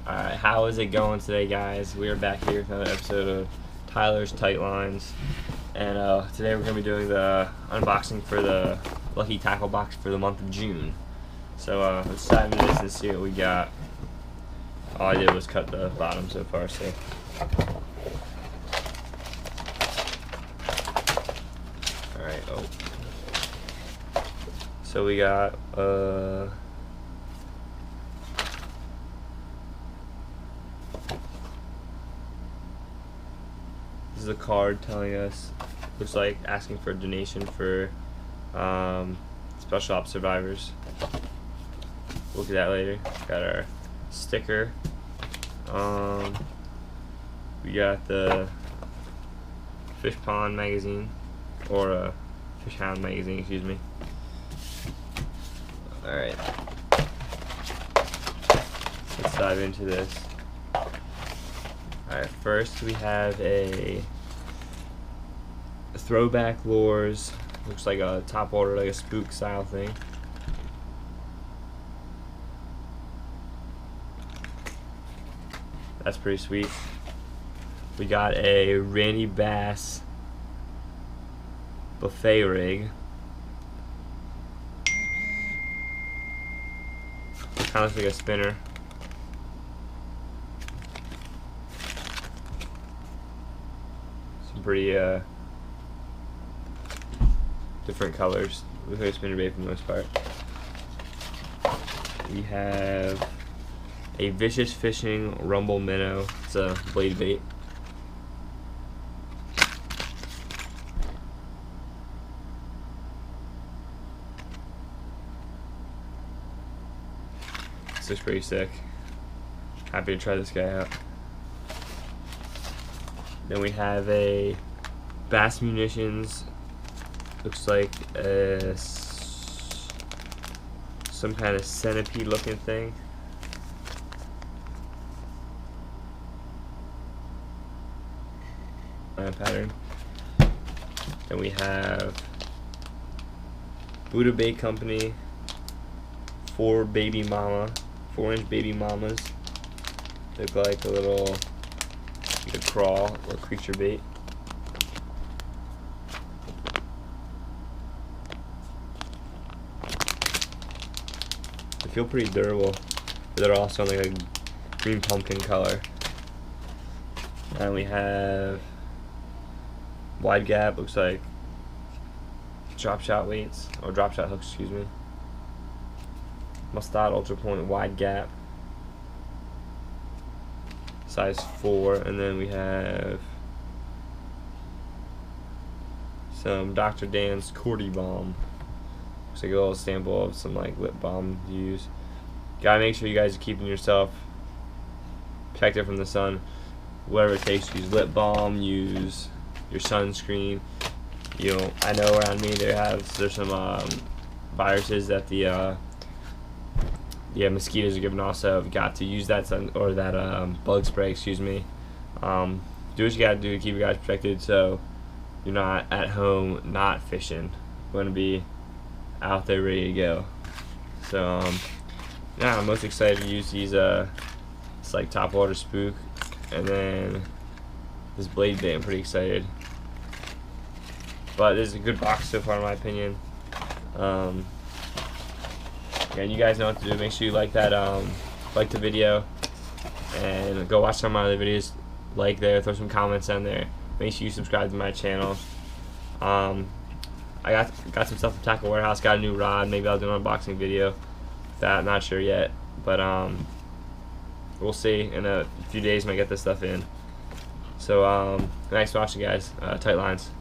Alright, how is it going today, guys? We are back here with another episode of Tyler's Tight Lines. And today we're going to be doing the unboxing for the Lucky Tackle Box for the month of June. So let's dive into this and see what we got. All I did was cut the bottom so far, so. Alright, so we got this is a card telling us, looks like asking for a donation for special ops survivors. We'll look at that later. Got our sticker. We got the Fish Pond magazine, or Fish Hound magazine, excuse me. Alright. Let's dive into this. Alright, first we have a Throwback Lures. Looks like a top order, like a spook style thing. That's pretty sweet. We got a Randy Bass buffet rig. Kind of looks like a spinner. Some pretty different colors. Looks like a spinner bait for the most part. We have a Vicious Fishing Rumble Minnow. It's a blade bait. This looks pretty sick. Happy to try this guy out. Then we have a Bass Munitions. Looks like some kind of centipede looking thing. Pattern. Then we have Buddha Bait Company 4-inch baby mamas. They look like a little, like a crawl or creature bait. They feel pretty durable, but they're also in like a green pumpkin color. And we have wide gap, looks like drop shot weights, or drop shot hooks, excuse me. Mustad Ultra Point wide gap, size 4, and then we have some Dr. Dan's Cordy Balm. Looks like a little sample of some like lip balm to use. Gotta make sure you guys are keeping yourself protected from the sun. Whatever it takes, use lip balm, use your sunscreen. You know, I know around me there's some viruses that the mosquitoes are giving off, so you've got to use that bug spray, excuse me. Do what you gotta do to keep you guys protected, so you're not at home not fishing. You're gonna be out there ready to go. So yeah, I'm most excited to use these it's like top water spook, and then this blade bait. I'm pretty excited. But this is a good box so far in my opinion. And you guys know what to do. Make sure you like that, like the video, and go watch some of my other videos. Like there, throw some comments on there. Make sure you subscribe to my channel. I got some stuff from Tackle Warehouse. Got a new rod. Maybe I'll do an unboxing video with that. I'm not sure yet, but we'll see. In a few days, might get this stuff in. So thanks for watching, guys. Tight lines.